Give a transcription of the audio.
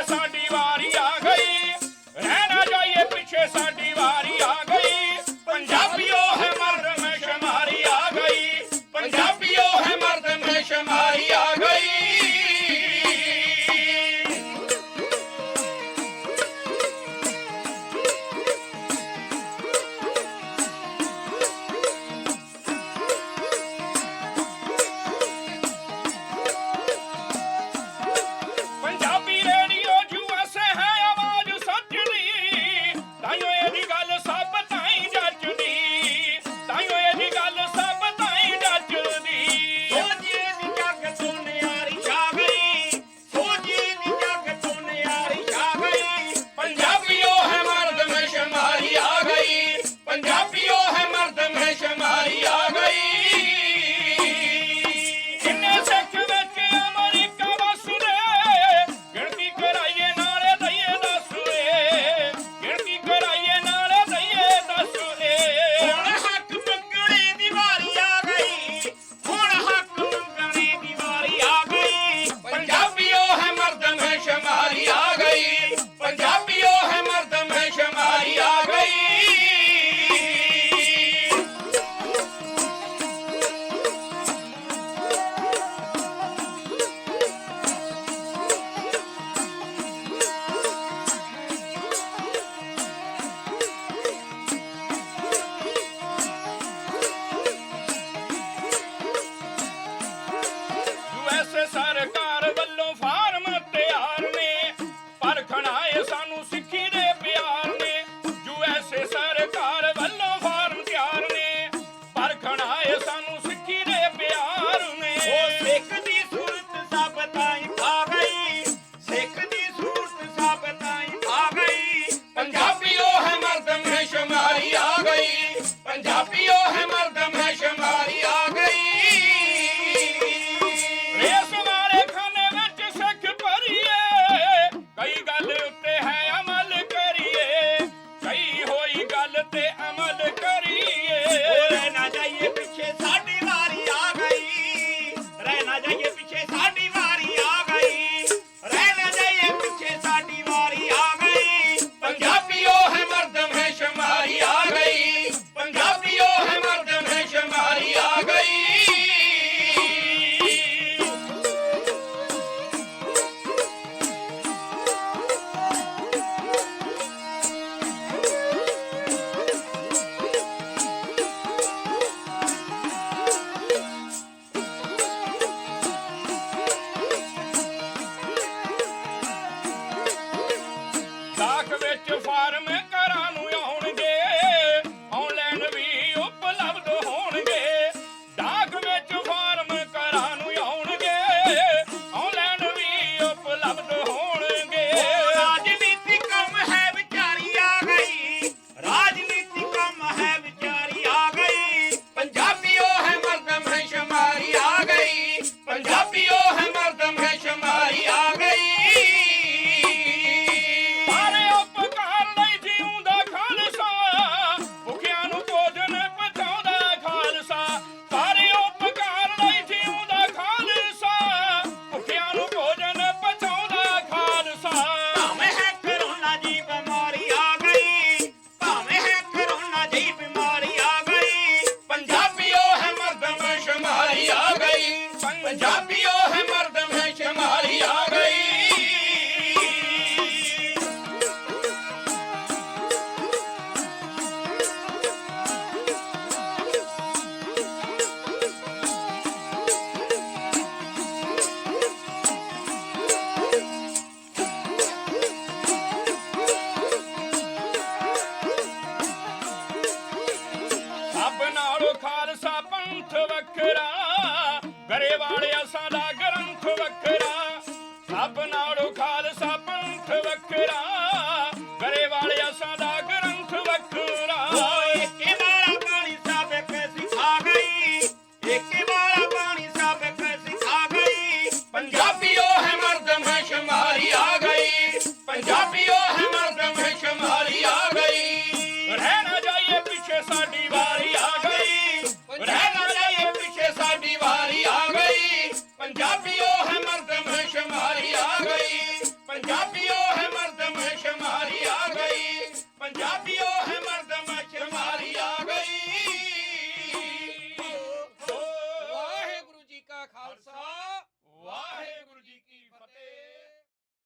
साडी वारी आ गई, रह ना जाइए पीछे साडी वारी आ गई। पंजाबियों है मर्द में शुमारी आ गई, पंजाबियों है मर्द में शुमारी आ गई। पंजाबी रेडियो जुआ से है आवाज सचदी, ताइयों एदी गल सब ताईं जचदी, ताइयों एदी गल सब ताईं जचदी। सोचिए दी जग तो न्यारी छा गई, सोचिए दी जग तो न्यारी छा गई। पंजाबियों है मर्द में शुमारी आ गई, पंजाबियों है मर्द में शुमारी आ गई। किन्ने सिख विच अमरीका वसदे, गिणती कराइए नाले दईए दस रे, गिणती कराइए नाले दईए दस रे। हुण हक मंगणे दी वारी आ गई, हुण हक मंगणे दी वारी आ गई। पंजाबियों है मर्द में शुमारी आ गई, पंजाबियों है मर्द में शुमारी आ गई। यूएसए सरकार ਵੱਲੋਂ ਫਾਰਮ ਤਿਆਰ ਨੇ, ਪਰਖਣ ਆਏ ਸਾਨੂੰ ਸਿੱਖੀ ਦੇ ਪਿਆਰ ਨੇ। यूएसए ਸਰਕਾਰ ਵੱਲੋਂ ਫਾਰਮ ਤਿਆਰ ਨੇ, ਪਰਖਣ ਆਏ ਸਾਨੂੰ ਸਿੱਖੀ ਦੇ ਪਿਆਰ ਨੇ। ਉਹ ਸਿੱਖ ਦੀ ਸੂਰਤ ਸਭ ਤਾਈਂ ਆ ਗਈ, ਸਿੱਖ ਦੀ ਸੂਰਤ ਸਭ ਤਾਈਂ ਆ ਗਈ। पंजाबियों है मर्द में शुमारी आ गई, पंजाबियों है मर्द में शुमारी आ गई। रेस वाले खाने विच सिख भरीए, कई गल उत्ते है अमल करिए, कई होई गल ते अमल करिए। रह ना जाइए पीछे साडी वारी आ गई, रह ना जाइए पीछे साडी वारी आ गई, रह ना जाइए पीछे साडी वारी आ गई। पंजाबियों है मर्द में शुमारी आ गई, पंजाबियों है मर्द में शुमारी आ गई। डाक विच फार्म घरां नूं आउणगे, ऑनलाइन भी उपलब्ध होणगे। डाक विच फार्म घरां नूं आउणगे, ऑनलाइन भी उपलब्ध होणगे। राजनीति कम है विचारी आ गई, राजनीति कम है विचारी आ गई। पंजाबियों है मर्द में शुमारी आ गई, पंजाबियों है मर्द में शुमारी आ गई। ਸਾਰੇ ਉਪਕਾਰ ਲਈ ਜਿਉਂਦਾ ਖਾਲਸਾ, ਭੁੱਖਿਆਂ ਨੂੰ ਭੋਜਨ ਪਹੁੰਚਾਉਂਦਾ ਖਾਲਸਾ। ਸਾਰੇ ਉਪਕਾਰ ਲਈ ਜਿਉਂਦਾ ਖਾਲਸਾ, ਭੁੱਖਿਆਂ ਨੂੰ ਭੋਜਨ ਪਹੁੰਚਾਉਂਦਾ ਖਾਲਸਾ। ਭਾਵੇਂ ਹੈ ਕਰੋਨਾ ਦੀ ਬਿਮਾਰੀ ਆ ਗਈ, ਭਾਵੇਂ ਹੈ ਕਰੋਨਾ ਦੀ ਬਿਮਾਰੀ ਆ ਗਈ। पंजाबियों है मर्द में शुमारी आ गई, पंजाबियों है मर्द में शुमारी आ गई। ਸਭ ਨਾਲੋਂ ਖਾਲਸਾ ਪੰਥ ਵੱਖਰਾ, ਗਰੇਵਾਲ ਅਸਾਂ ਦਾ